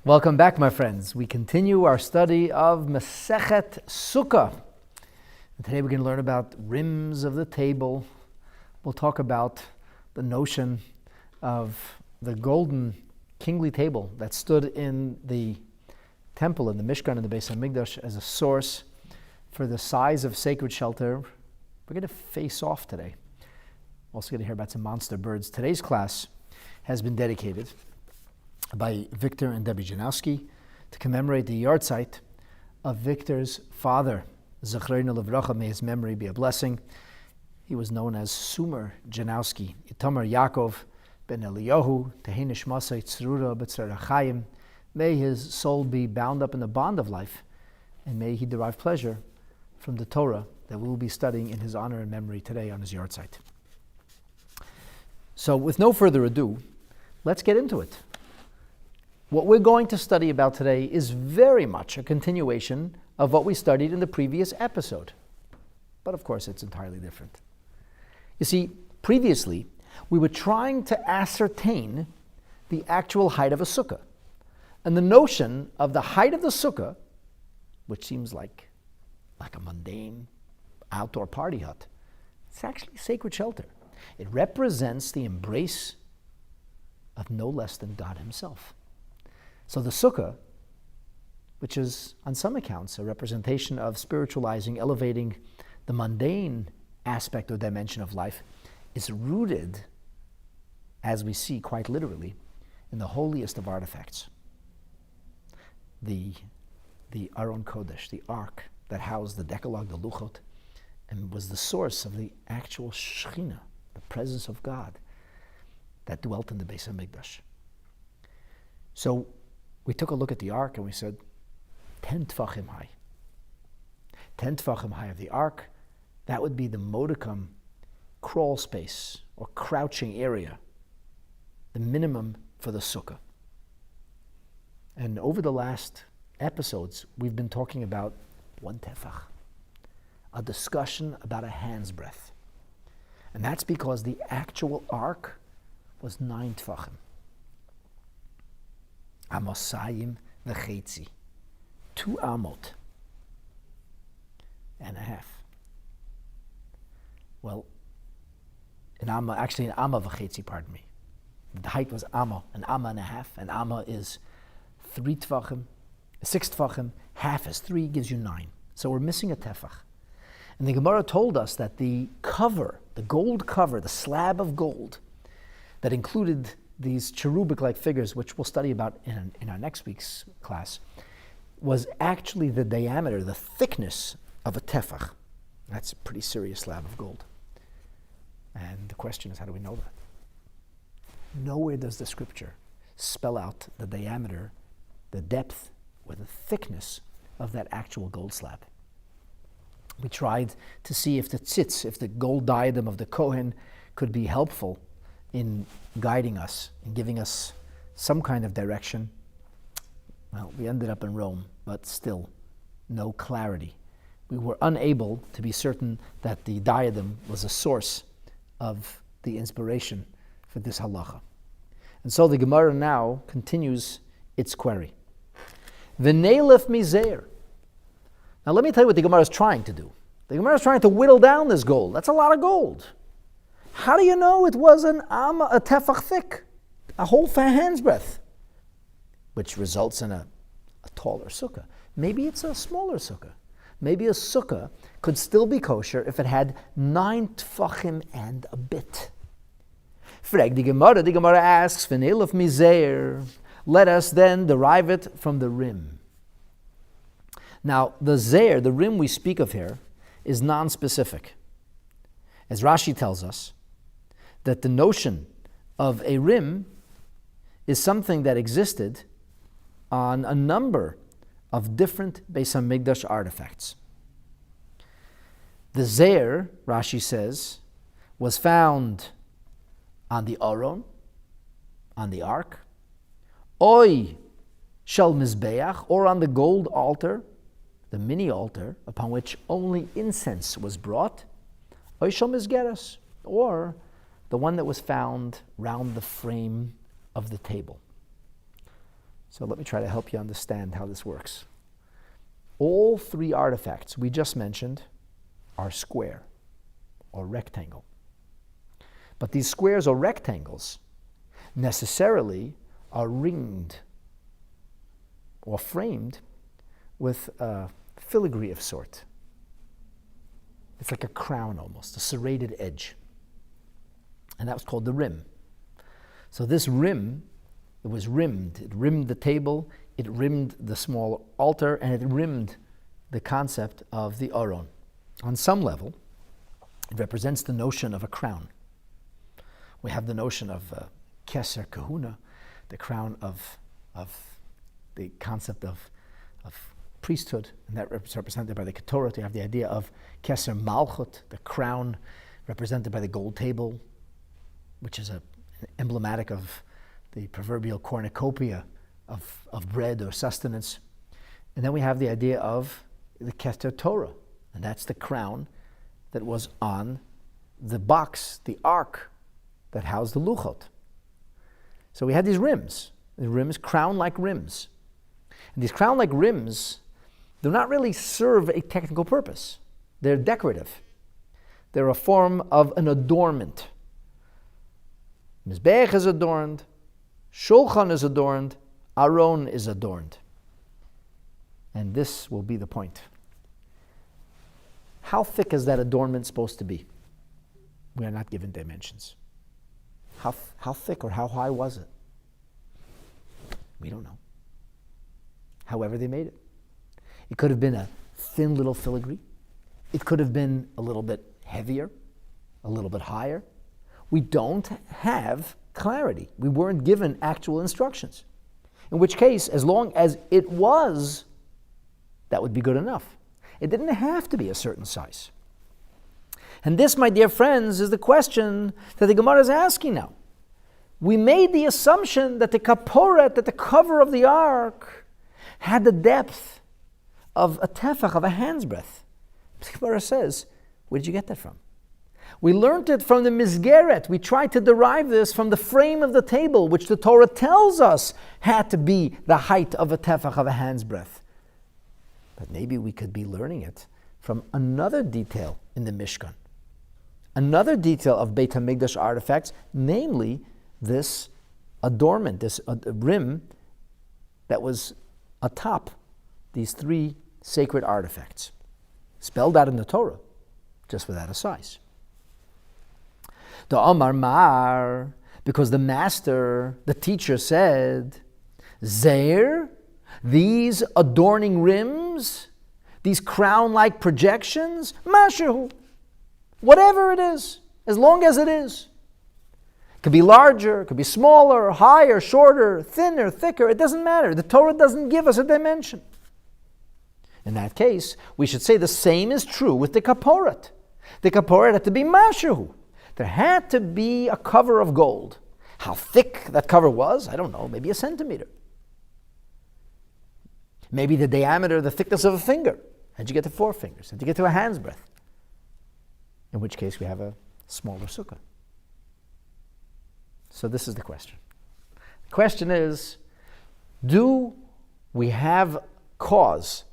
Welcome back, my friends. We continue our study of Masechet Sukkah. And today we're going to learn about rims of the table. We'll talk about the notion of the golden kingly table that stood in the temple, in the Mishkan, in the Beis HaMikdash, as a source for the size of sacred shelter. We're going to face off today. We're also going to hear about some monster birds. Today's class has been dedicated by Victor and Debbie Janowski to commemorate the yahrzeit of Victor's father, Zechreinu Livracha, may his memory be a blessing. He was known as Sumer Janowski. Itamar Yaakov ben Eliyahu, Tehei Nishmasai Tzrura B'Tzar Achayim. May his soul be bound up in the bond of life, and may he derive pleasure from the Torah that we will be studying in his honor and memory today on his yahrzeit. So with no further ado, let's get into it. What we're going to study about today is very much a continuation of what we studied in the previous episode. But of course, it's entirely different. You see, previously, we were trying to ascertain the actual height of a sukkah. And the notion of the height of the sukkah, which seems like a mundane outdoor party hut, it's actually sacred shelter. It represents the embrace of no less than God himself. So the sukkah, which is on some accounts a representation of spiritualizing, elevating the mundane aspect or dimension of life, is rooted, as we see quite literally, in the holiest of artifacts. The Aron Kodesh, the ark that housed the Decalogue, the Luchot, and was the source of the actual Shekhinah, the presence of God that dwelt in the Beis HaMikdash. So we took a look at the ark and we said, 10 tfachim high. 10 tfachim high of the ark, that would be the modicum crawl space or crouching area, the minimum for the sukkah. And over the last episodes, we've been talking about 1 tefach, a discussion about a hand's breadth. And that's because the actual ark was 9 tfachim. Amosayim v'chetzi, 2 amot and a half. Well, an amma v'chetzi, pardon me. The height was amma and a half, and amma is 3 tfachim, 6 tfachim, half is 3, gives you 9. So we're missing a tefach. And the Gemara told us that the cover, the gold cover, the slab of gold that included these cherubic-like figures, which we'll study about in our next week's class, was actually the diameter, the thickness of a tefach. That's a pretty serious slab of gold. And the question is, how do we know that? Nowhere does the scripture spell out the diameter, the depth, or the thickness of that actual gold slab. We tried to see if the tzitz, if the gold diadem of the Kohen could be helpful in guiding us and giving us some kind of direction. Well, we ended up in Rome, but still no clarity. We were unable to be certain that the diadem was a source of the inspiration for this halacha. And so the Gemara now continues its query. V'neilef mizer. Now let me tell you what the Gemara is trying to do. The Gemara is trying to whittle down this gold. That's a lot of gold. How do you know it was a tefach thick, a whole hand's breadth, which results in a taller sukkah? Maybe it's a smaller sukkah. Maybe a sukkah could still be kosher if it had 9 tfachim and a bit. Frag the Gemara asks, V'neilef mizer. Let us then derive it from the rim. Now, the zeir, the rim we speak of here, is non-specific. As Rashi tells us, that the notion of a rim is something that existed on a number of different Beis HaMikdash artifacts. The zeir, Rashi says, was found on the Aron, on the ark, oy shel mizbeach, or on the gold altar, the mini altar upon which only incense was brought, oy shel mizgeres, or the one that was found round the frame of the table. So let me try to help you understand how this works. All three artifacts we just mentioned are square or rectangle. But these squares or rectangles necessarily are ringed or framed with a filigree of sort. It's like a crown almost, a serrated edge. And that was called the rim. So this rim, it was rimmed. It rimmed the table, it rimmed the small altar, and it rimmed the concept of the aron. On some level, it represents the notion of a crown. We have the notion of keser kahuna, the crown of the concept of priesthood, and that is represented by the Kaporet. You have the idea of keser malchut, the crown represented by the gold table, which is emblematic of the proverbial cornucopia of bread or sustenance. And then we have the idea of the keter Torah, and that's the crown that was on the box, the ark that housed the luchot. So we had these rims, crown-like rims. And these crown-like rims do not really serve a technical purpose. They're decorative. They're a form of an adornment. Mizbeach is adorned, Shulchan is adorned, Aron is adorned. And this will be the point. How thick is that adornment supposed to be? We are not given dimensions. How thick or how high was it? We don't know. However they made it. It could have been a thin little filigree. It could have been a little bit heavier, a little bit higher. We don't have clarity. We weren't given actual instructions. In which case, as long as it was, that would be good enough. It didn't have to be a certain size. And this, my dear friends, is the question that the Gemara is asking now. We made the assumption that the Kaporet, that the cover of the ark, had the depth of a tefach, of a hand's breadth. The Gemara says, where did you get that from? We learned it from the Mizgeret. We tried to derive this from the frame of the table, which the Torah tells us had to be the height of a tefach, of a hand's breadth. But maybe we could be learning it from another detail in the Mishkan. Another detail of Beit HaMikdash artifacts, namely this adornment, this rim that was atop these three sacred artifacts, spelled out in the Torah, just without a size. The Amar Mar, because the master, the teacher said, Zeir, these adorning rims, these crown-like projections, Mashahu, whatever it is, as long as it is. It could be larger, it could be smaller, higher, shorter, thinner, thicker, it doesn't matter. The Torah doesn't give us a dimension. In that case, we should say the same is true with the Kaporet. The Kaporet had to be Mashahu. There had to be a cover of gold. How thick that cover was, I don't know, maybe a centimeter. Maybe the diameter, the thickness of a finger. How'd you get to 4 fingers? How'd you get to a hand's breadth? In which case we have a smaller sukkah. So this is the question. The question is, do we have cause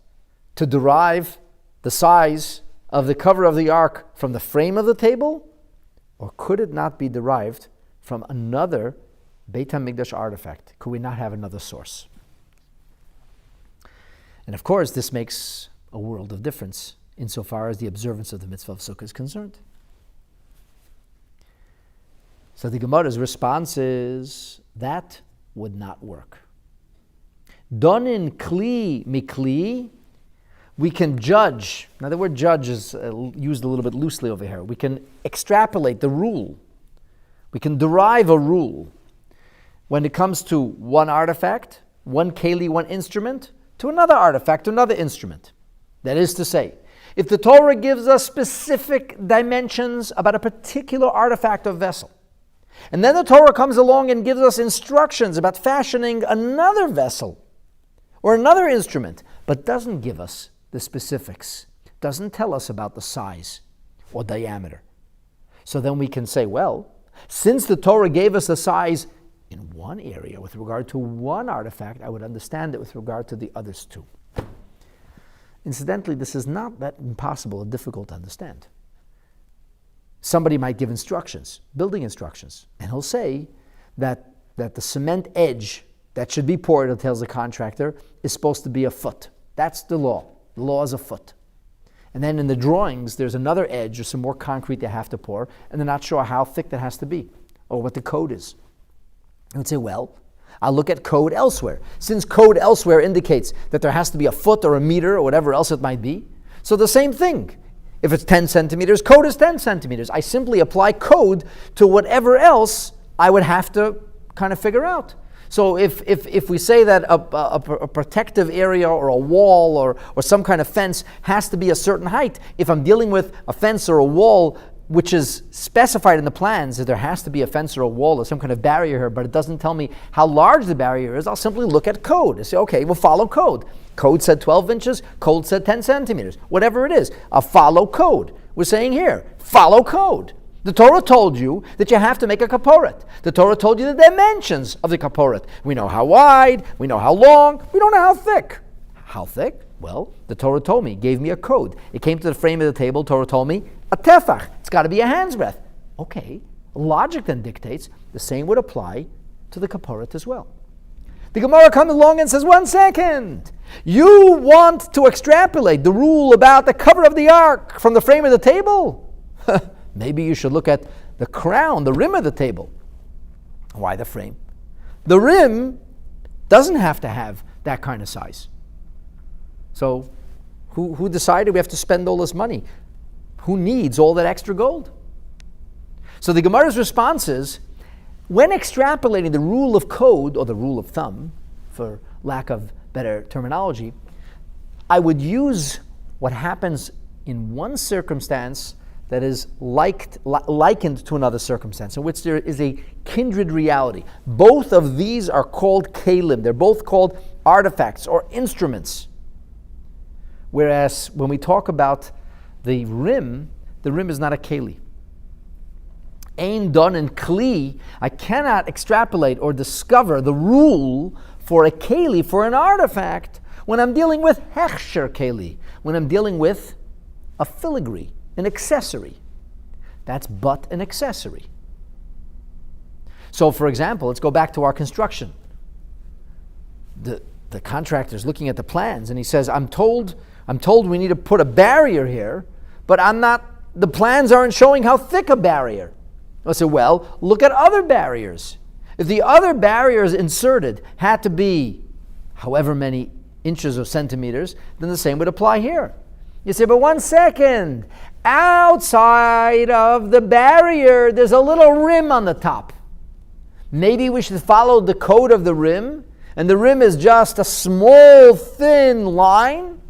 to derive the size of the cover of the ark from the frame of the table? Or could it not be derived from another Beit HaMikdash artifact? Could we not have another source? And of course, this makes a world of difference insofar as the observance of the mitzvah of Sukkah is concerned. So the Gemara's response is, that would not work. Donin kli mikli, we can judge. Now the word judge is used a little bit loosely over here. We can extrapolate the rule. We can derive a rule when it comes to one artifact, one keli, one instrument, to another artifact, to another instrument. That is to say, if the Torah gives us specific dimensions about a particular artifact or vessel, and then the Torah comes along and gives us instructions about fashioning another vessel or another instrument, but doesn't give us the specifics, doesn't tell us about the size or diameter. So then we can say, well, since the Torah gave us the size in one area, with regard to one artifact, I would understand it with regard to the others too. Incidentally, this is not that impossible or difficult to understand. Somebody might give instructions, building instructions, and he'll say that the cement edge that should be poured, it tells the contractor, is supposed to be a foot. That's the law. The law is a foot. And then in the drawings, there's another edge or some more concrete they have to pour, and they're not sure how thick that has to be or what the code is. I would say, well, I'll look at code elsewhere. Since code elsewhere indicates that there has to be a foot or a meter or whatever else it might be, so the same thing. If it's 10 centimeters, code is 10 centimeters. I simply apply code to whatever else I would have to kind of figure out. So if we say that a protective area or a wall or some kind of fence has to be a certain height, if I'm dealing with a fence or a wall which is specified in the plans that there has to be a fence or a wall or some kind of barrier here, but it doesn't tell me how large the barrier is, I'll simply look at code and say, okay, we'll follow code. Code said 12 inches, code said 10 centimeters, whatever it is. I'll follow code. We're saying here, follow code. The Torah told you that you have to make a Kaporet. The Torah told you the dimensions of the Kaporet. We know how wide, we know how long, we don't know how thick. How thick? Well, the Torah told me, gave me a code. It came to the frame of the table, Torah told me, a tefach. It's got to be a hand's breadth. Okay, logic then dictates the same would apply to the Kaporet as well. The Gemara comes along and says, 1 second. You want to extrapolate the rule about the cover of the ark from the frame of the table? Maybe you should look at the crown, the rim of the table. Why the frame? The rim doesn't have to have that kind of size. So who decided we have to spend all this money? Who needs all that extra gold? So the Gemara's response is, when extrapolating the rule of code, or the rule of thumb, for lack of better terminology, I would use what happens in one circumstance that is likened to another circumstance, in which there is a kindred reality. Both of these are called kalim. They're both called artifacts or instruments. Whereas when we talk about the rim is not a keli. Ein done in kli, I cannot extrapolate or discover the rule for a keli, for an artifact, when I'm dealing with hechsher keli, when I'm dealing with a filigree, an accessory. That's but an accessory. So for example, let's go back to our construction. The contractor's looking at the plans and he says, I'm told we need to put a barrier here, but the plans aren't showing how thick a barrier. I say, well, look at other barriers. If the other barriers inserted had to be however many inches or centimeters, then the same would apply here. You say, but 1 second, outside of the barrier, there's a little rim on the top. Maybe we should follow the code of the rim, and the rim is just a small, thin line.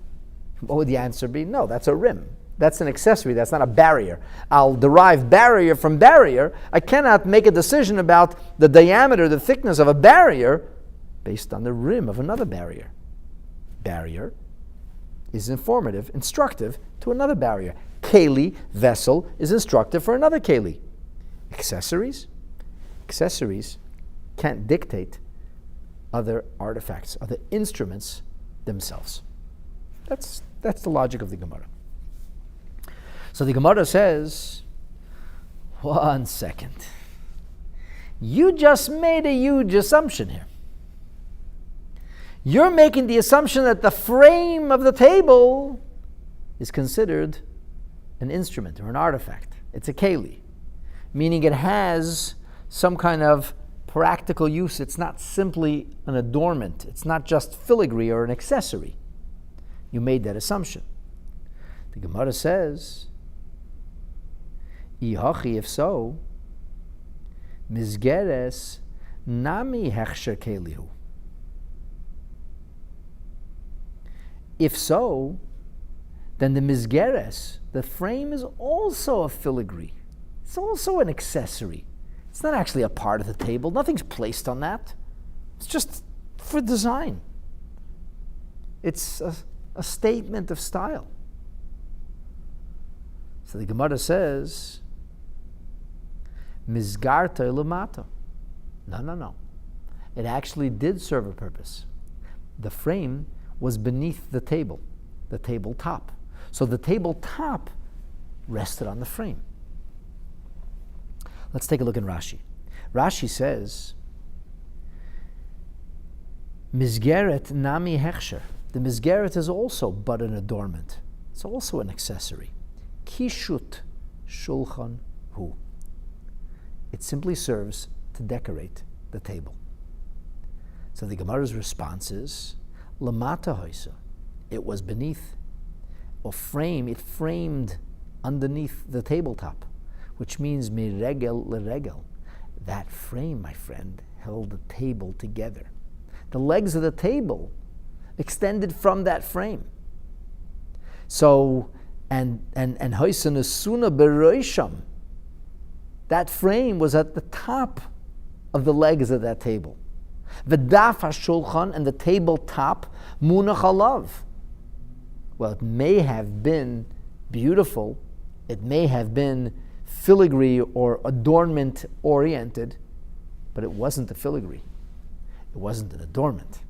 What would the answer be? No, that's a rim. That's an accessory. That's not a barrier. I'll derive barrier from barrier. I cannot make a decision about the diameter, the thickness of a barrier based on the rim of another barrier. Barrier is informative, instructive to another barrier. Keli, vessel, is instructive for another keli. Accessories can't dictate other artifacts, other instruments themselves. That's the logic of the Gemara. So the Gemara says, 1 second. You just made a huge assumption here. You're making the assumption that the frame of the table is considered an instrument or an artifact. It's a keli, meaning it has some kind of practical use. It's not simply an adornment. It's not just filigree or an accessory. You made that assumption. The Gemara says, Ihachi, if so, Mizgeres nami hechsher kelihu. If so, then the mizgeres, the frame, is also a filigree. It's also an accessory. It's not actually a part of the table. Nothing's placed on that. It's just for design. It's a statement of style. So the Gemara says, Mizgarta ilamata. No. it actually did serve a purpose. The frame was beneath the table top. So the table top rested on the frame. Let's take a look in Rashi. Rashi says, Mizgeret nami hechsher. The mizgeret is also but an adornment. It's also an accessory. Kishut shulchan hu. It simply serves to decorate the table. So the Gemara's response is, Lamata hoisa. It was beneath, or frame, it framed underneath the tabletop, which means miregel leregel. That frame, my friend, held the table together. The legs of the table extended from that frame. So, and hoisen asuna beroisham. That frame was at the top of the legs of that table. V'daf hashulchan, and the tabletop munach alav. Well, it may have been beautiful, it may have been filigree or adornment oriented, but it wasn't a filigree. It wasn't an adornment.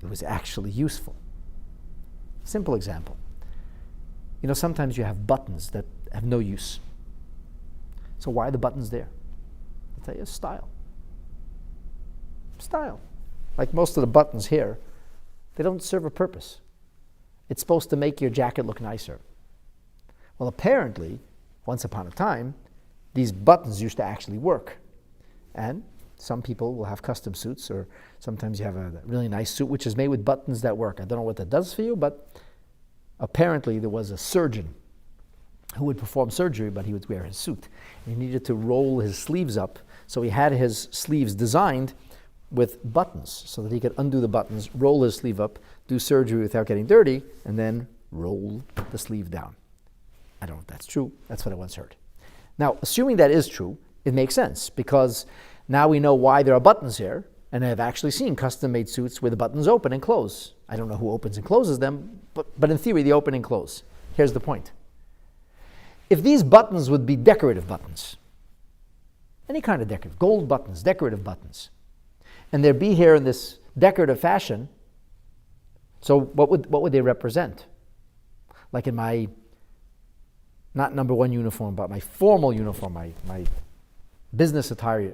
It was actually useful. Simple example. You know, sometimes you have buttons that have no use. So why are the buttons there? I'll tell you, style. Style. Like most of the buttons here, they don't serve a purpose. It's supposed to make your jacket look nicer. Well, apparently, once upon a time, these buttons used to actually work. And some people will have custom suits, or sometimes you have a really nice suit which is made with buttons that work. I don't know what that does for you, but apparently there was a surgeon who would perform surgery, but he would wear his suit. And he needed to roll his sleeves up, so he had his sleeves designed with buttons so that he could undo the buttons, roll his sleeve up, do surgery without getting dirty, and then roll the sleeve down. I don't know if that's true. That's what I once heard. Now, assuming that is true, it makes sense, because now we know why there are buttons here, and I've actually seen custom-made suits where the buttons open and close. I don't know who opens and closes them, but in theory they open and close. Here's the point. If these buttons would be decorative buttons, any kind of decorative, gold buttons, decorative buttons, and they'd be here in this decorative fashion, so what would they represent? Like in my, not number one uniform, but my formal uniform, my business attire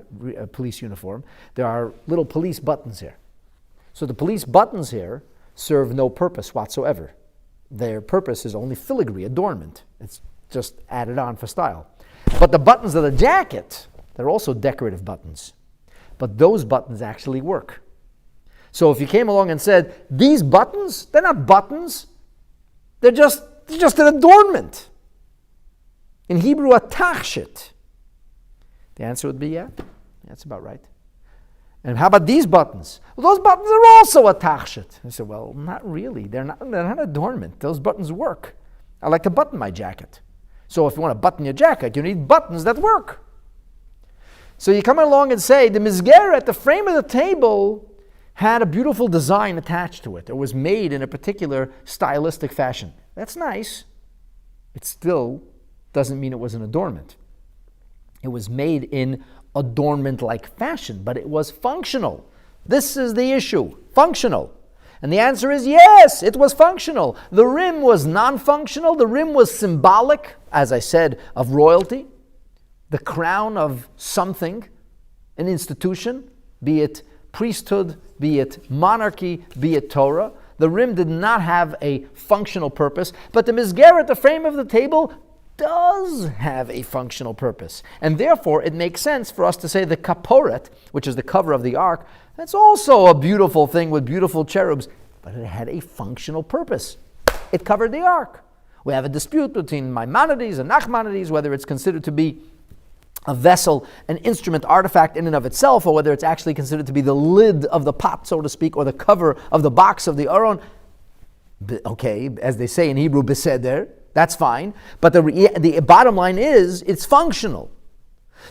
police uniform, there are little police buttons here. So the police buttons here serve no purpose whatsoever. Their purpose is only filigree, adornment. It's just added on for style. But the buttons of the jacket, they're also decorative buttons. But those buttons actually work. So if you came along and said, these buttons, they're not buttons, they're just an adornment. In Hebrew, a tachshit. The answer would be, yeah, that's about right. And how about these buttons? Well, those buttons are also a tachshit. I said, well, not really. They're not adornment. Those buttons work. I like to button my jacket. So if you want to button your jacket, you need buttons that work. So you come along and say, the mizgeret, the frame of the table, had a beautiful design attached to it. It was made in a particular stylistic fashion. That's nice. It still doesn't mean it was an adornment. It was made in adornment-like fashion, but it was functional. This is the issue, functional. And the answer is yes, it was functional. The rim was non-functional. The rim was symbolic, as I said, of royalty, the crown of something, an institution, be it priesthood, be it monarchy, be it Torah. The rim did not have a functional purpose, but the mizgeret, the frame of the table, does have a functional purpose. And therefore, it makes sense for us to say the Kaporet, which is the cover of the ark, that's also a beautiful thing with beautiful cherubs, but it had a functional purpose. It covered the ark. We have a dispute between Maimonides and Nachmanides, whether it's considered to be a vessel, an instrument, artifact in and of itself, or whether it's actually considered to be the lid of the pot, so to speak, or the cover of the box of the Aron. Okay, as they say in Hebrew, beseder, that's fine. But the bottom line is, it's functional.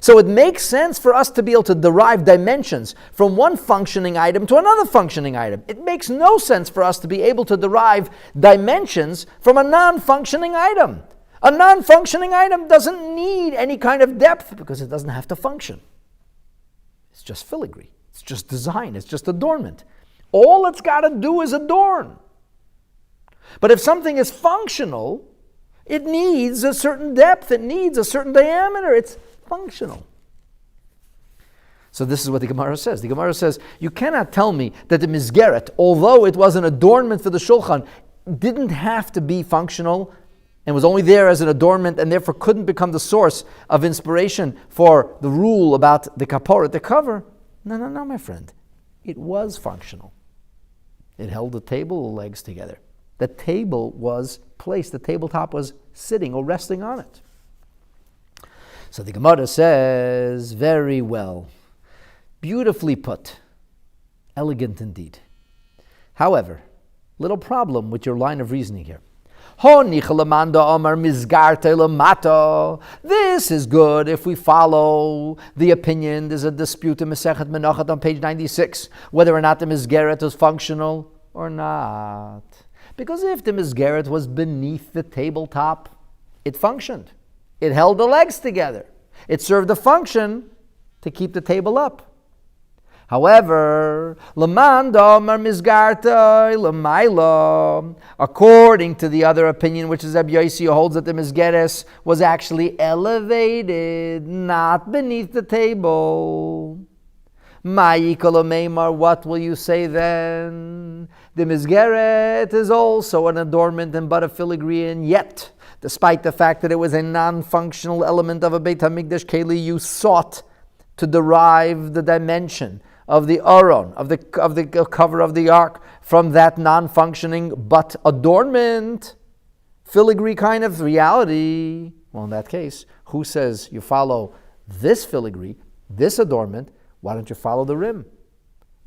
So it makes sense for us to be able to derive dimensions from one functioning item to another functioning item. It makes no sense for us to be able to derive dimensions from a non-functioning item. A non-functioning item doesn't need any kind of depth because it doesn't have to function. It's just filigree. It's just design. It's just adornment. All it's got to do is adorn. But if something is functional, it needs a certain depth. It needs a certain diameter. It's functional. So this is what the Gemara says. The Gemara says, you cannot tell me that the Mizgeret, although it was an adornment for the Shulchan, didn't have to be functional and was only there as an adornment and therefore couldn't become the source of inspiration for the rule about the Kaporet, the cover. No, my friend. It was functional. It held the table legs together. The table was placed. The tabletop was sitting or resting on it. So the Gemara says, very well. Beautifully put. Elegant indeed. However, little problem with your line of reasoning here. This is good if we follow the opinion. There's a dispute in Masechet Menachet on page 96, whether or not the Mizgeret was functional or not. Because if the Mizgeret was beneath the tabletop, it functioned. It held the legs together. It served a function to keep the table up. However, according to the other opinion, which is Rabbi Yossi, who holds that the Mizgeres was actually elevated, not beneath the table. What will you say then? The Mizgeret is also an adornment and but a filigree, and yet, despite the fact that it was a non-functional element of a Beit HaMikdash Keli, you sought to derive the dimension of the Aron, of the cover of the ark, from that non-functioning but adornment, filigree kind of reality. Well, in that case, who says you follow this filigree, this adornment? Why don't you follow the rim?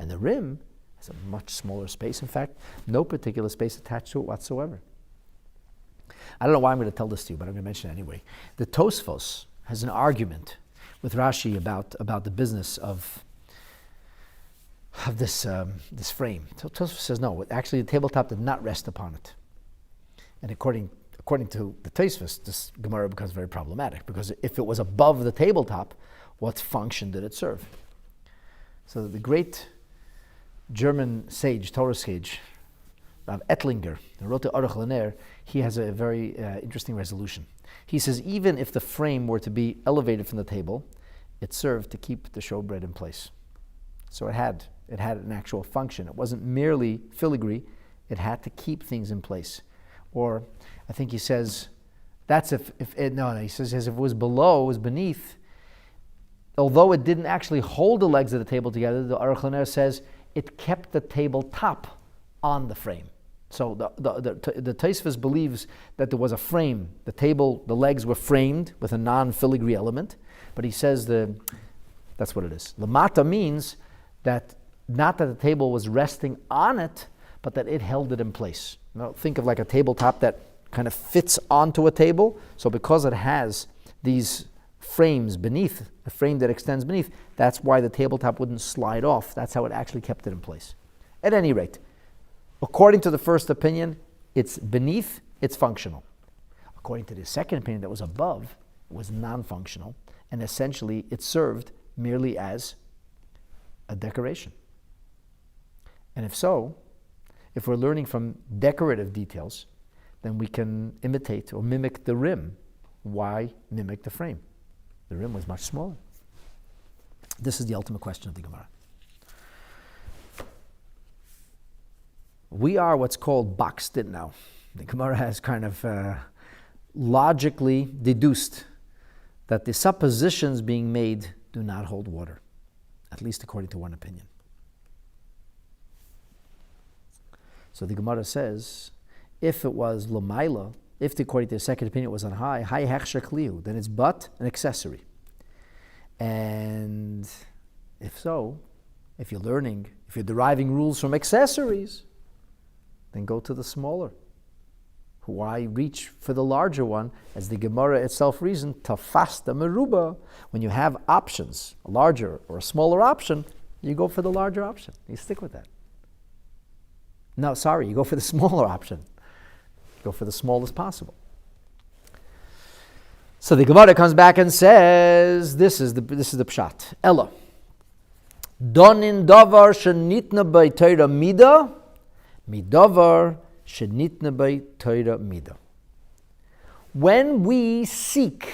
And the rim has a much smaller space. In fact, no particular space attached to it whatsoever. I don't know why I'm going to tell this to you, but I'm going to mention it anyway. The Tosfos has an argument with Rashi about the business of this frame. Tosfos says no. Actually, the tabletop did not rest upon it. And according to the Tosfos, this Gemara becomes very problematic, because if it was above the tabletop, what function did it serve? So the great German sage, Torah sage, Rav Ettlinger, who wrote the Aruch LaNer, he has a very interesting resolution. He says even if the frame were to be elevated from the table, it served to keep the showbread in place. So it had an actual function. It wasn't merely filigree. It had to keep things in place. Or I think he says that's he says if it was below, it was beneath. Although it didn't actually hold the legs of the table together, the Aruch LaNer says it kept the tabletop on the frame. So the Tosfos believes that there was a frame. The table, the legs were framed with a non-filigree element, but he says that's what it is. Lamata means that not that the table was resting on it, but that it held it in place. Now, think of like a tabletop that kind of fits onto a table. So because it has these frames beneath, a frame that extends beneath, that's why the tabletop wouldn't slide off. That's how it actually kept it in place. At any rate, according to the first opinion, it's beneath, it's functional. According to the second opinion that was above, it was non-functional, and essentially it served merely as a decoration. And if so, if we're learning from decorative details, then we can imitate or mimic the rim. Why mimic the frame? The rim was much smaller. This is the ultimate question of the Gemara. We are what's called boxed in now. The Gemara has kind of logically deduced that the suppositions being made do not hold water, at least according to one opinion. So the Gemara says, if it was Lamaila, if according to the second opinion it was on high hechsher kliu, then it's but an accessory. And if so, if you're deriving rules from accessories, then go to the smaller. Why reach for the larger one? As the Gemara itself reasoned, tafasta meruba. When you have options, a larger or a smaller option, you go for the larger option. You stick with that. No, sorry, you go for the smaller option. Go for the smallest possible. So the Gemara comes back and says, this is the pshat. Ella. Donin davar shenitna by Torah mida, midavar shenitna by Torah mida. When we seek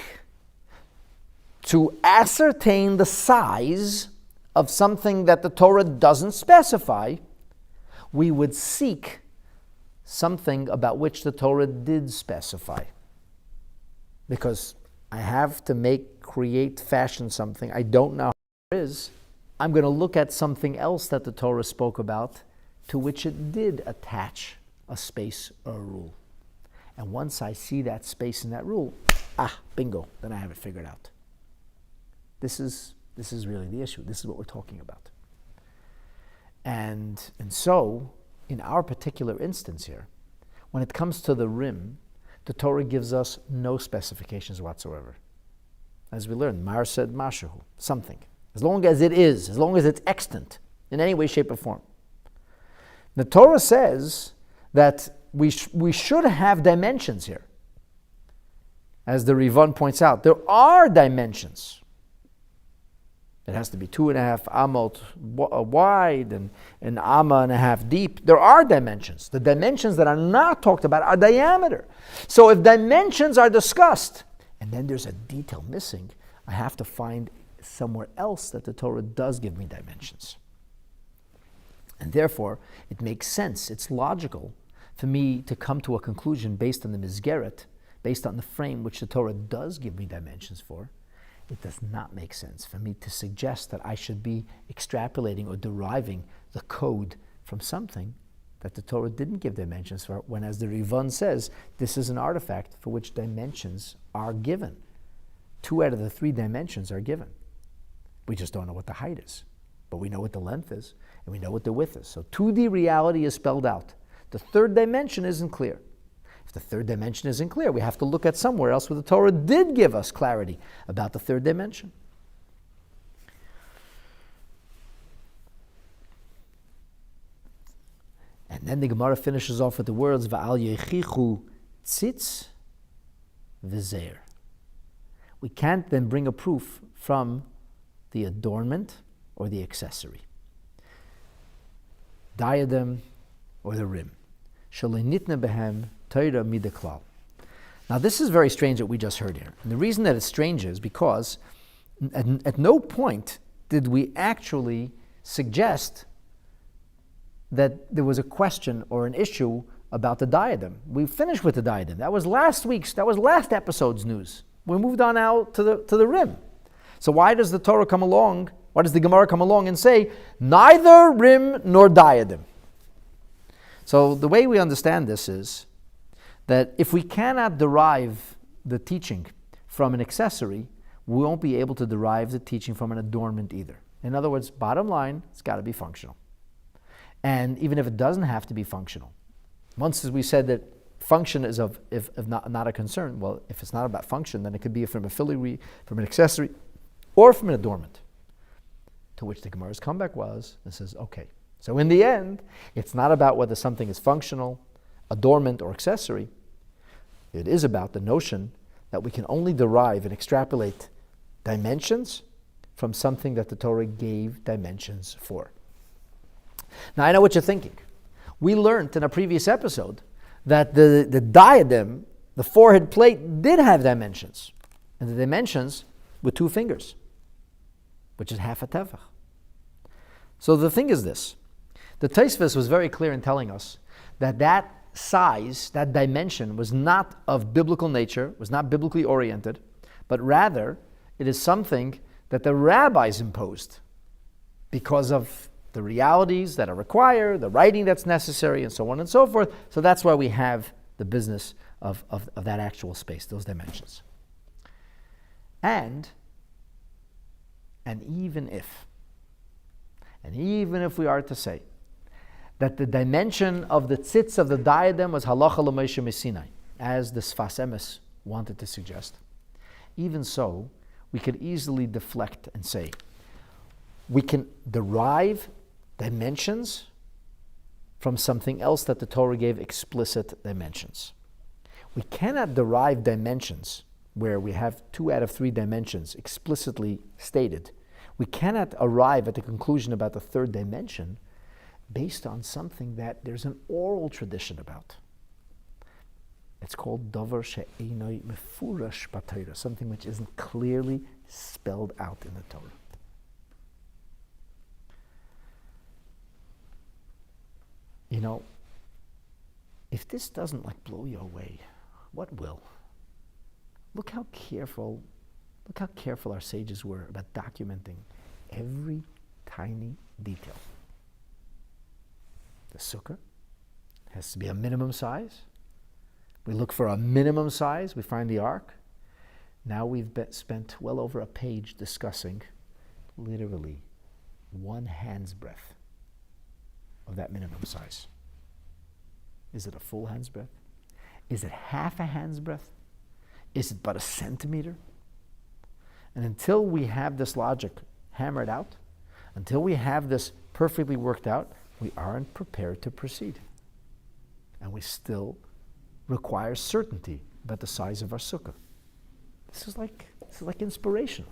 to ascertain the size of something that the Torah doesn't specify, we would seek something about which the Torah did specify. Because I have to create, fashion something, I don't know how it is, I'm going to look at something else that the Torah spoke about to which it did attach a space or a rule. And once I see that space in that rule, bingo, then I have it figured out. This is really the issue. This is what we're talking about. And so, in our particular instance here, when it comes to the rim, the Torah gives us no specifications whatsoever. As we learned, Mar said mashahu, something. As long as it is, as long as it's extant, in any way, shape, or form. The Torah says that we should have dimensions here. As the Rivan points out, there are dimensions. It has to be 2.5 amot wide and an amma and a half deep. There are dimensions. The dimensions that are not talked about are diameter. So if dimensions are discussed, and then there's a detail missing, I have to find somewhere else that the Torah does give me dimensions. And therefore, it makes sense, it's logical for me to come to a conclusion based on the Mizgeret, based on the frame which the Torah does give me dimensions for. It does not make sense for me to suggest that I should be extrapolating or deriving the code from something that the Torah didn't give dimensions for, when, as the Rivan says, this is an artifact for which dimensions are given. 2 out of the 3 dimensions are given. We just don't know what the height is. But we know what the length is, and we know what the width is. So 2D reality is spelled out. The 3rd dimension isn't clear. If the 3rd dimension isn't clear, we have to look at somewhere else where the Torah did give us clarity about the 3rd dimension. And then the Gemara finishes off with the words, Va'al yechichu tzitz v'zeir. We can't then bring a proof from the adornment or the accessory. Diadem or the rim. Shalinitna behem Torah midaklal. Now this is very strange that we just heard here. And the reason that it's strange is because at no point did we actually suggest that there was a question or an issue about the diadem. We finished with the diadem. That was last episode's news. We moved on out to the rim. So why does the Torah come along, why does the Gemara come along and say, neither rim nor diadem? So the way we understand this is that if we cannot derive the teaching from an accessory, we won't be able to derive the teaching from an adornment either. In other words, bottom line, it's got to be functional. And even if it doesn't have to be functional, once we said that function is if not a concern, well, if it's not about function, then it could be from a filigree, from an accessory, or from an adornment. To which the Gemara's comeback was, and says, okay, so in the end, it's not about whether something is functional, adornment, or accessory. It is about the notion that we can only derive and extrapolate dimensions from something that the Torah gave dimensions for. Now I know what you're thinking. We learned in a previous episode that the diadem, the forehead plate, did have dimensions. And the dimensions were 2 fingers, which is half a tefach. So the thing is this. The Tosfos was very clear in telling us that size, that dimension, was not of biblical nature, was not biblically oriented, but rather it is something that the rabbis imposed because of the realities that are required, the writing that's necessary, and so on and so forth. So that's why we have the business of that actual space, those dimensions. And even if we are to say that the dimension of the tzitz of the diadem was halacha l'Moshe Sinai, as the Sfas Emes wanted to suggest, even so, we could easily deflect and say, we can derive dimensions from something else that the Torah gave explicit dimensions. We cannot derive dimensions where we have 2 out of 3 dimensions explicitly stated We cannot arrive at the conclusion about the third dimension based on something that there's an oral tradition about. It's called davar she'einoi mefurash b'Torah, something which isn't clearly spelled out in the Torah. You know, if this doesn't blow you away, what will? Look how careful our sages were about documenting every tiny detail. The sukkah has to be a minimum size. We look for a minimum size, we find the ark. Now we've spent well over a page discussing literally one hand's breadth of that minimum size. Is it a full hand's breadth? Is it half a hand's breadth? Is it but a centimeter? And until we have this logic hammered out, until we have this perfectly worked out, we aren't prepared to proceed. And we still require certainty about the size of our sukkah. This is like inspirational.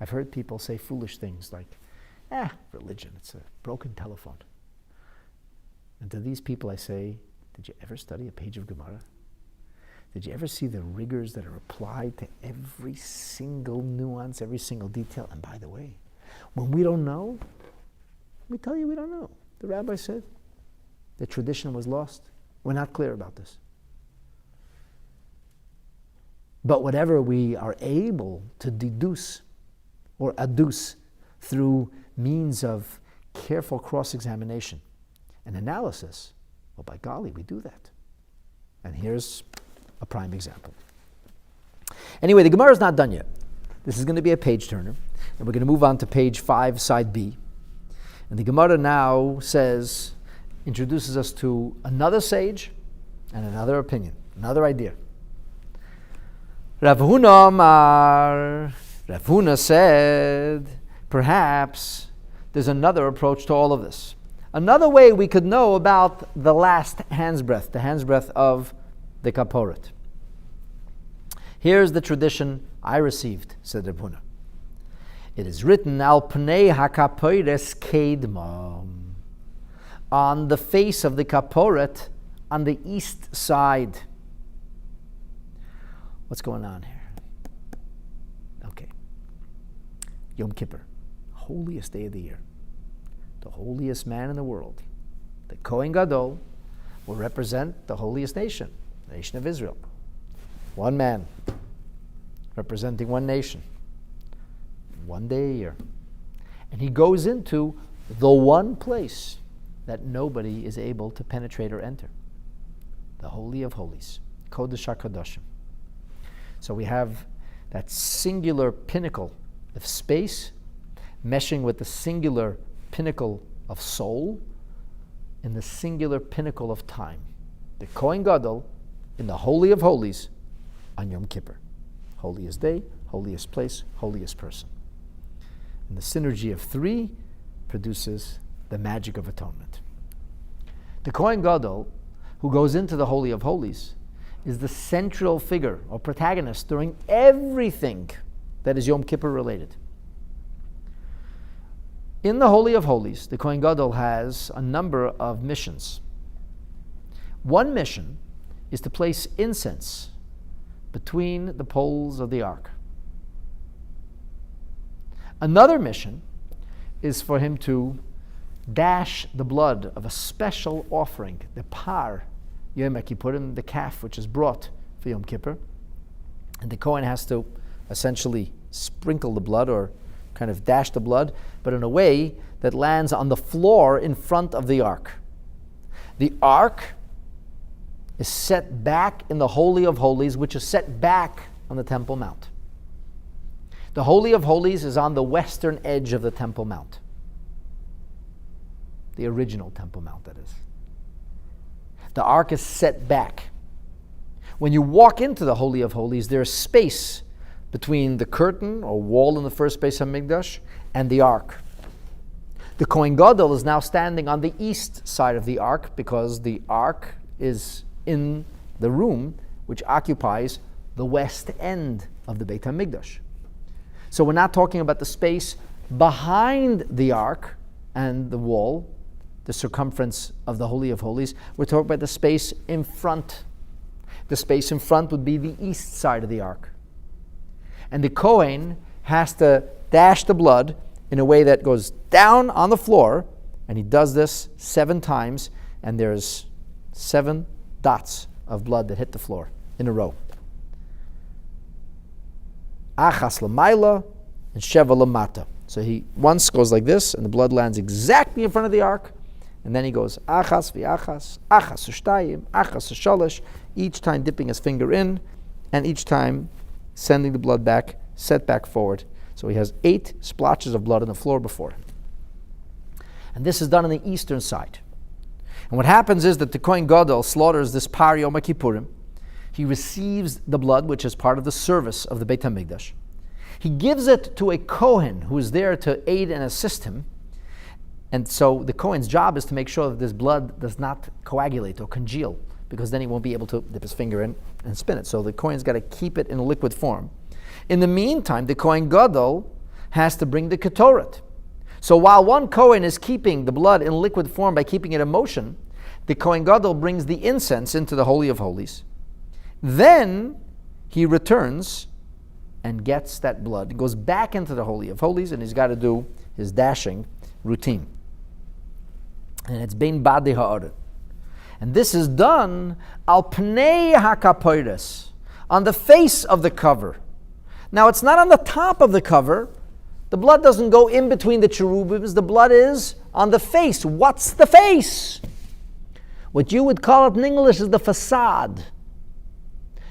I've heard people say foolish things like, religion, it's a broken telephone. And to these people I say, did you ever study a page of Gemara? Did you ever see the rigors that are applied to every single nuance, every single detail? And by the way, when we don't know, we tell you we don't know. The rabbi said the tradition was lost. We're not clear about this. But whatever we are able to deduce or adduce through means of careful cross-examination and analysis, well, by golly, we do that. And here's a prime example. Anyway, the Gemara is not done yet. This is going to be a page turner, and we're going to move on to page 5, side B. And the Gemara now introduces us to another sage and another opinion, another idea. Rav Huna said, perhaps there's another approach to all of this. Another way we could know about the last hand's breadth, the hand's breadth of the Kaporet. Here's the tradition I received, said Rav Huna. It is written, Al Pnei HaKaporet Kedma, on the face of the Kaporet, on the east side. What's going on here? Okay. Yom Kippur, holiest day of the year. The holiest man in the world. The Kohen Gadol will represent the holiest nation, the nation of Israel. One man representing one nation. One day a year. And he goes into the one place that nobody is able to penetrate or enter. The Holy of Holies. Kodesh HaKadoshim. So we have that singular pinnacle of space meshing with the singular pinnacle of soul in the singular pinnacle of time. The Kohen Gadol in the Holy of Holies on Yom Kippur. Holiest day, holiest place, holiest person. And the synergy of three produces the magic of atonement. The Kohen Gadol, who goes into the Holy of Holies, is the central figure or protagonist during everything that is Yom Kippur related. In the Holy of Holies, the Kohen Gadol has a number of missions. One mission is to place incense between the poles of the ark. Another mission is for him to dash the blood of a special offering, the par, Yom Kippurim, the calf which is brought for Yom Kippur. And the Kohen has to essentially sprinkle the blood or kind of dash the blood, but in a way that lands on the floor in front of the ark. The ark is set back in the Holy of Holies, which is set back on the Temple Mount. The Holy of Holies is on the western edge of the Temple Mount. The original Temple Mount, that is. The ark is set back. When you walk into the Holy of Holies, there's space between the curtain or wall in the first Beis HaMikdash and the ark. The Kohen Gadol is now standing on the east side of the ark because the ark is in the room which occupies the west end of the Beit HaMikdash. So we're not talking about the space behind the ark and the wall, the circumference of the Holy of Holies. We're talking about the space in front. The space in front would be the east side of the ark. And the Kohen has to dash the blood in a way that goes down on the floor, and he does this 7 times, and there's 7 dots of blood that hit the floor in a row. Achas l'mayla and sheva l'mata. So he once goes like this, and the blood lands exactly in front of the ark, and then he goes achas v'achas, achas u'shtayim, achas u'shalosh, each time dipping his finger in, and each time sending the blood back, set back forward. So he has 8 splotches of blood on the floor before him. And this is done on the eastern side. And what happens is that the Kohen Gadol slaughters this par Yom Kippurim. He receives the blood, which is part of the service of the Beit HaMikdash. He gives it to a Kohen who is there to aid and assist him. And so the Kohen's job is to make sure that this blood does not coagulate or congeal, because then he won't be able to dip his finger in and spin it. So the Kohen's got to keep it in a liquid form. In the meantime, the Kohen Gadol has to bring the Kaporet. So while one Kohen is keeping the blood in liquid form by keeping it in motion, the Kohen Gadol brings the incense into the Holy of Holies. Then he returns and gets that blood, goes back into the Holy of Holies, and he's got to do his dashing routine. And it's bein badi ha'aret. And this is done al pnei hakapores, on the face of the cover. Now it's not on the top of the cover. The blood doesn't go in between the cherubims. The blood is on the face. What's the face? What you would call it in English is the facade.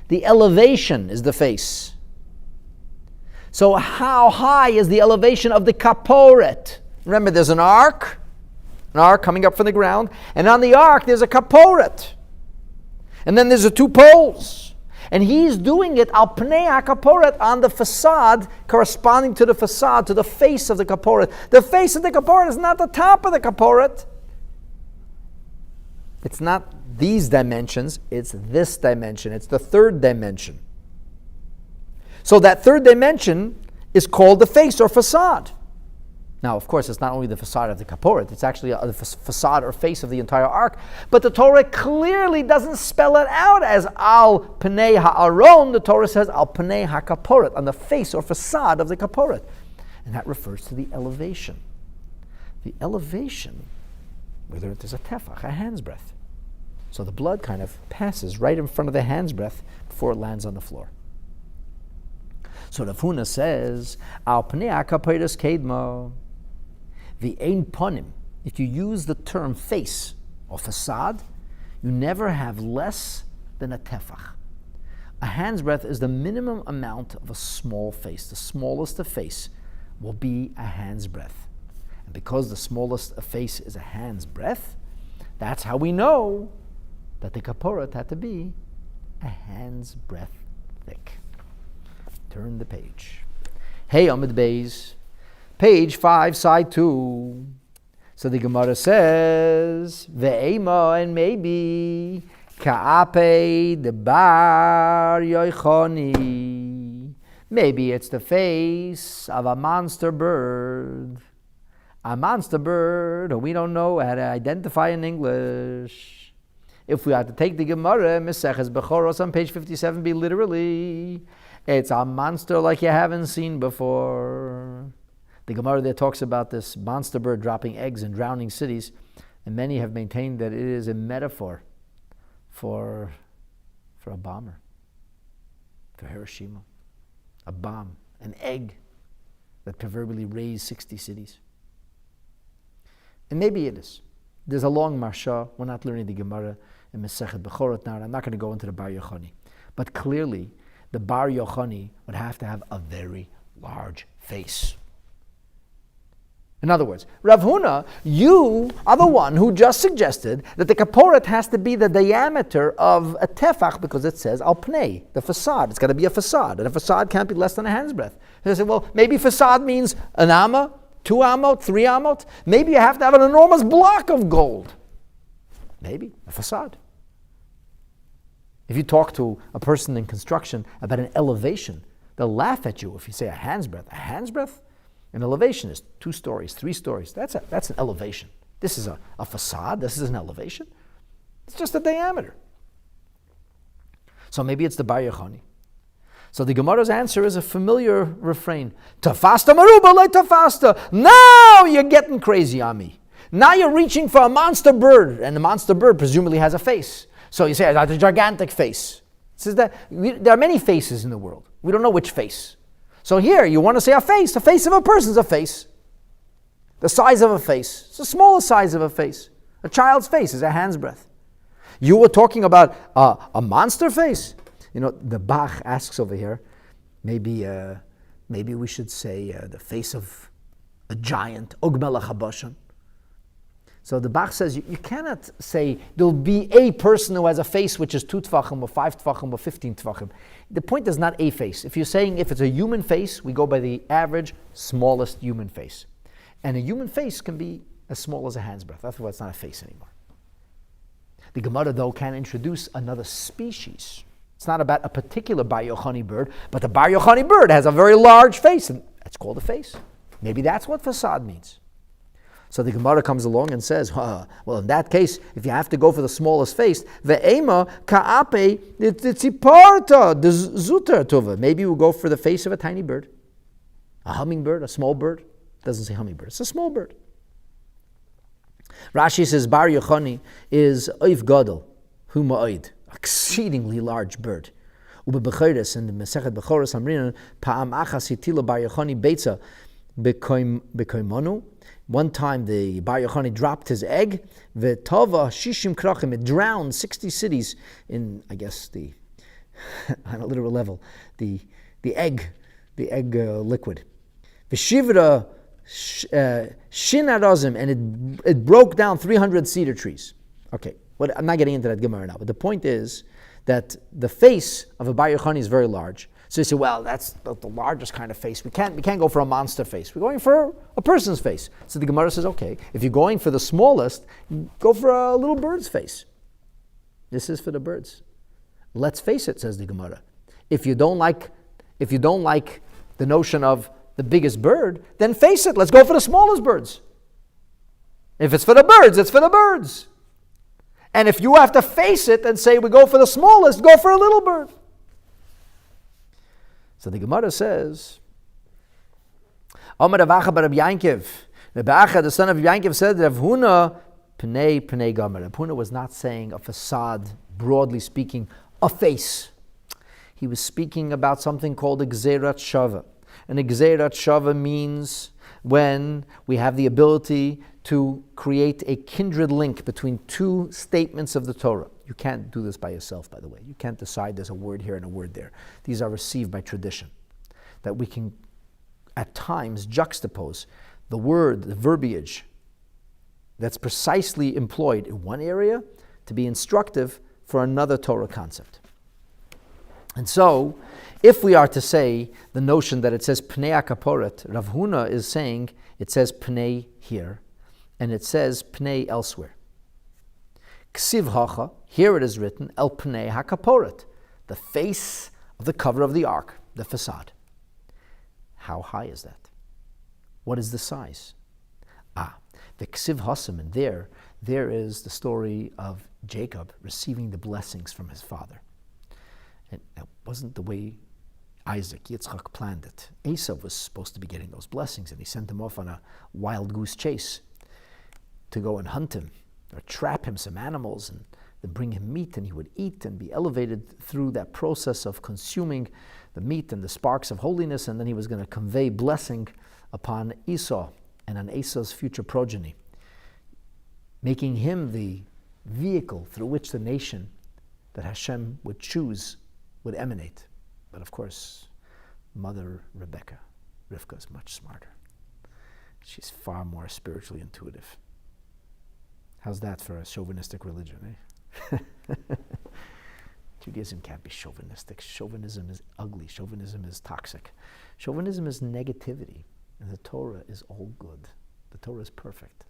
The elevation is the face. So how high is the elevation of the Kaporet? Remember, there's an ark coming up from the ground, and on the ark there's a Kaporet. And then there's the 2 poles. And he's doing it al pnei hakaporet, on the facade, corresponding to the facade, to the face of the Kaporet. The face of the Kaporet is not the top of the Kaporet. It's not these dimensions, it's this dimension. It's the 3rd dimension. So that 3rd dimension is called the face or facade. Now, of course, it's not only the facade of the Kaporet, it's actually the facade or face of the entire ark. But the Torah clearly doesn't spell it out as al pnei ha'aron. The Torah says al pnei ha'kaporet, on the face or facade of the Kaporet. And that refers to the elevation. The elevation, whether there's a tefach, a hand's breadth. So the blood kind of passes right in front of the hand's breadth before it lands on the floor. So Rav Huna says, al pnei ha'kapores kedma. The ein ponim, if you use the term face or facade, you never have less than a tefach. A hand's breadth is the minimum amount of a small face. The smallest of face will be a hand's breadth. And because the smallest of face is a hand's breadth, that's how we know that the Kaporet had to be a hand's breadth thick. Turn the page. Hey, Amid Beis. Page 5, side 2. So the Gemara says, Ve'ema, and maybe, Ka'ape de bar yoichoni. Maybe it's the face of a monster bird. A monster bird who we don't know how to identify in English. If we had to take the Gemara, Meseches Bechoros on page 57, be literally, it's a monster like you haven't seen before. The Gemara there talks about this monster bird dropping eggs and drowning cities, and many have maintained that it is a metaphor for a bomber, for Hiroshima. A bomb, an egg that proverbially raised 60 cities. And maybe it is. There's a long marsha. We're not learning the Gemara in Masechet Bechorot now, and I'm not going to go into the Bar Yochani. But clearly, the Bar Yochani would have to have a very large face. In other words, Rav Huna, you are the one who just suggested that the Kaporet has to be the diameter of a tefach because it says al pnei, the facade. It's got to be a facade, and a facade can't be less than a hand's breadth. They say, well, maybe facade means an amma, 2 amot, 3 amot. Maybe you have to have an enormous block of gold. Maybe a facade. If you talk to a person in construction about an elevation, They'll laugh at you if you say a hand's breadth. A hand's breadth? An elevation is 2 stories, 3 stories. That's an elevation. This is a facade. This is an elevation. It's just a diameter. So maybe it's the Bar Yochani. So the Gemara's answer is a familiar refrain. Tafasta maruba le tafasta. Now you're getting crazy on me. Now you're reaching for a monster bird, and the monster bird presumably has a face. So you say, that's a gigantic face. It says that there are many faces in the world. We don't know which face. So here, you want to say a face. The face of a person's a face. The size of a face. It's the smallest size of a face. A child's face is a hand's breadth. You were talking about a monster face. You know, the Bach asks over here, maybe we should say the face of a giant, Og Melech HaBashan. So the Bach says you cannot say there'll be a person who has a face which is 2 tfachim or 5 tfachim or 15 tfachim. The point is not a face. If you're saying if it's a human face, we go by the average smallest human face. And a human face can be as small as a hand's breadth. That's why it's not a face anymore. The Gemara, though, can introduce another species. It's not about a particular Bar Yochani bird, but the Bar Yochani bird has a very large face, and it's called a face. Maybe that's what facade means. So the Gemara comes along and says, well, in that case, if you have to go for the smallest face, ve'ema ka'ape tziparta zuter tova. Maybe we'll go for the face of a tiny bird, a hummingbird, a small bird. It doesn't say hummingbird; it's a small bird. Rashi says Bar Yochani is oif gadol hu ma'od, exceedingly large bird. Ube bechoros in the Masechet Bechoros Amrinan pa'am achas hitila Bar Yochani beitza bekoimonu. One time the Bar Yochani dropped his egg. V'tava shishim krachim. It drowned 60 cities in, I guess, on a literal level, the egg liquid. V'shivra shin arazim, and it broke down 300 cedar trees. Okay, I'm not getting into that Gemara now, but the point is that the face of a Bar Yochani is very large. So you say, well, that's the largest kind of face. We can't go for a monster face. We're going for a person's face. So the Gemara says, okay, if you're going for the smallest, go for a little bird's face. This is for the birds. Let's face it, says the Gemara. If you don't like the notion of the biggest bird, then face it. Let's go for the smallest birds. If it's for the birds, it's for the birds. And if you have to face it and say we go for the smallest, go for a little bird. So the Gemara says, Amar Rav Acha bar Rabbi Yankiv. Rabbi Acha, the son of Rabbi Yankiv, said, Rav Huna pnei gomer. Rav Huna was not saying a facade, broadly speaking, a face. He was speaking about something called a gzerat shava. And a gzerat shava means when we have the ability to create a kindred link between 2 statements of the Torah. You can't do this by yourself, by the way. You can't decide there's a word here and a word there. These are received by tradition. That we can, at times, juxtapose the word, the verbiage that's precisely employed in one area to be instructive for another Torah concept. And so, if we are to say the notion that it says Pnei Kaporet, Rav Huna is saying it says Pnei here, and it says Pnei elsewhere. Ksiv hacha, here it is written, El Pnei HaKaporet, the face of the cover of the ark, the facade. How high is that? What is the size? The Ksiv Hasam, and there is the story of Jacob receiving the blessings from his father. And that wasn't the way Isaac, Yitzchak, planned it. Esau was supposed to be getting those blessings, and he sent him off on a wild goose chase to go and hunt him, or trap him some animals, and then bring him meat, and he would eat and be elevated through that process of consuming the meat and the sparks of holiness, and then he was going to convey blessing upon Esau and on Esau's future progeny, making him the vehicle through which the nation that Hashem would choose would emanate. But of course, Mother Rebecca, Rivka, is much smarter. She's far more spiritually intuitive. How's that for a chauvinistic religion, eh? Judaism can't be chauvinistic. Chauvinism is ugly. Chauvinism is toxic. Chauvinism is negativity. And the Torah is all good. The Torah is perfect.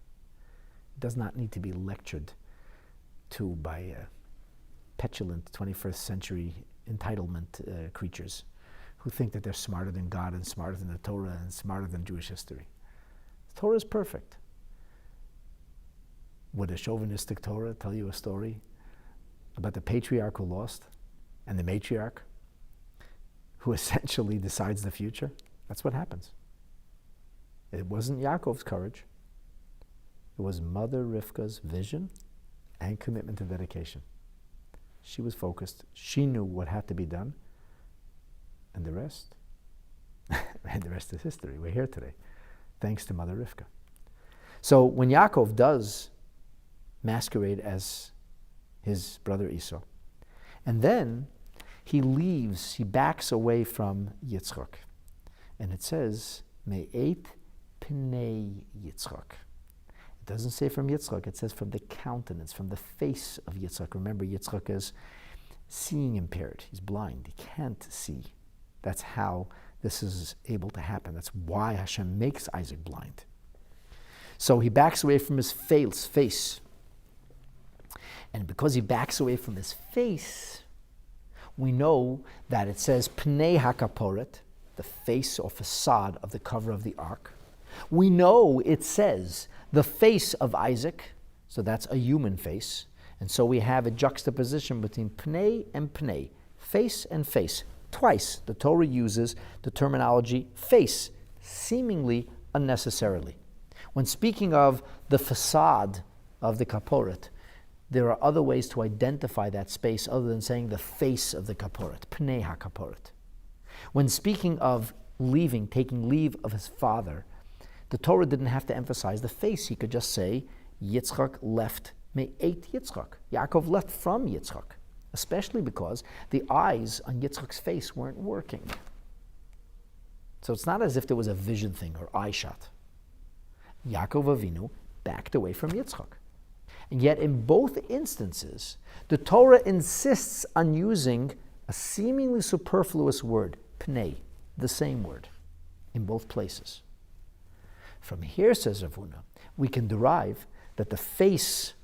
It does not need to be lectured to by petulant 21st century entitlement creatures who think that they're smarter than God and smarter than the Torah and smarter than Jewish history. The Torah is perfect. Would a chauvinistic Torah tell you a story about the patriarch who lost and the matriarch who essentially decides the future? That's what happens. It wasn't Yaakov's courage. It was Mother Rivka's vision and commitment to dedication. She was focused. She knew what had to be done. And the rest? And the rest is history. We're here today, thanks to Mother Rivka. So when Yaakov does masquerade as his brother Esau, and then he leaves, he backs away from Yitzchak. And it says, Me'et Pnei Yitzchak. It doesn't say from Yitzchak, it says from the countenance, from the face of Yitzchak. Remember, Yitzchak is seeing impaired. He's blind. He can't see. That's how this is able to happen. That's why Hashem makes Isaac blind. So he backs away from his face. And because he backs away from his face, we know that it says Pnei HaKaporet, the face or facade of the cover of the ark. We know it says the face of Isaac, so that's a human face. And so we have a juxtaposition between Pnei and Pnei, face and face. Twice the Torah uses the terminology face, seemingly unnecessarily. When speaking of the facade of the Kaporet, there are other ways to identify that space other than saying the face of the Kaporet, Pnei HaKaporet. When speaking of leaving, taking leave of his father, the Torah didn't have to emphasize the face. He could just say, Yitzchak left Me'et Yitzchak. Yaakov left from Yitzchak, especially because the eyes on Yitzchak's face weren't working. So it's not as if there was a vision thing or eye shot. Yaakov Avinu backed away from Yitzchak. And yet in both instances, the Torah insists on using a seemingly superfluous word, Pnei, the same word, in both places. From here, says Rav Huna, we can derive that the face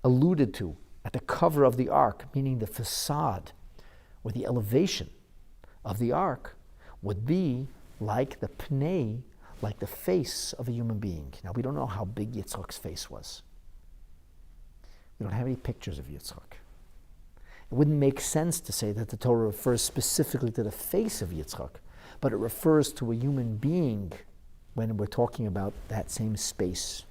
alluded to at the cover of the ark, meaning the facade or the elevation of the ark, would be like the Pnei, like the face of a human being. Now, we don't know how big Yitzchak's face was. We don't have any pictures of Yitzchak. It wouldn't make sense to say that the Torah refers specifically to the face of Yitzchak, but it refers to a human being when we're talking about that same space.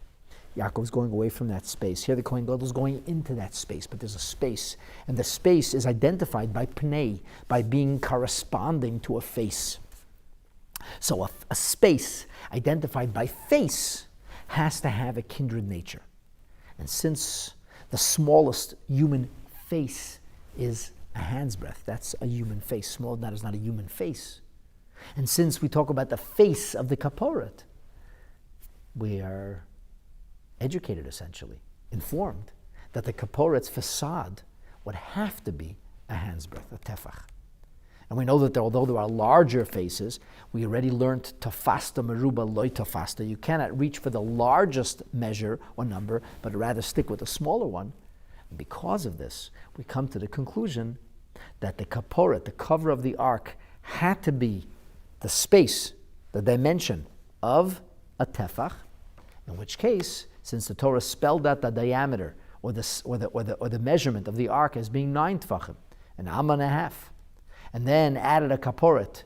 Yaakov's going away from that space. Here the Kohen Gadol is going into that space, but there's a space. And the space is identified by Pnei, by being corresponding to a face. So a space identified by face has to have a kindred nature. And since the smallest human face is a hand's breadth, that's a human face. Small, that is not a human face. And since we talk about the face of the Kaporet, we are educated, essentially, informed, that the Kaporet's facade would have to be a hand's breadth, a tefach. And we know that although there are larger faces, we already learned tafasta meruba loy tafasta. You cannot reach for the largest measure or number, but rather stick with a smaller one. And because of this, we come to the conclusion that the Kaporet, the cover of the ark, had to be the space, the dimension of a tefach, in which case, since the Torah spelled out the diameter or the measurement of the ark as being 9 tefachim, an amma and a half, and then added a kaporet,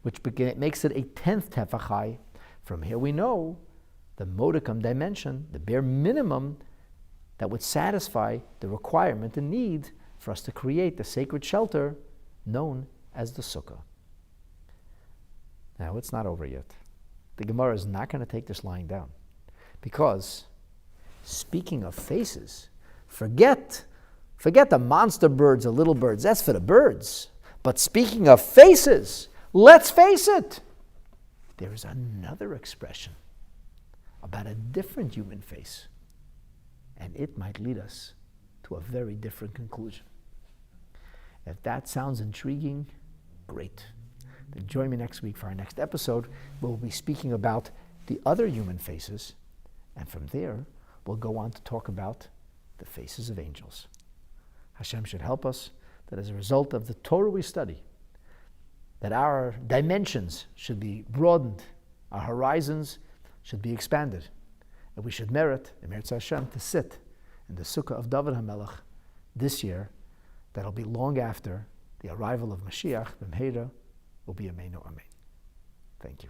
which makes it a 10th tefach high, from here we know the modicum dimension, the bare minimum that would satisfy the requirement and need for us to create the sacred shelter known as the Sukkah. Now, it's not over yet. The Gemara is not going to take this lying down. Because, speaking of faces, forget the monster birds, the little birds. That's for the birds. But speaking of faces, let's face it. There is another expression about a different human face. And it might lead us to a very different conclusion. If that sounds intriguing, great. Then join me next week for our next episode, where we'll be speaking about the other human faces, and from there, we'll go on to talk about the faces of angels. Hashem should help us that as a result of the Torah we study, that our dimensions should be broadened, our horizons should be expanded, and we should merit, Emertz Hashem, to sit in the Sukkah of David HaMelech this year. That'll be long after the arrival of Mashiach, B'mheira, will be Ameinu Amen. Thank you.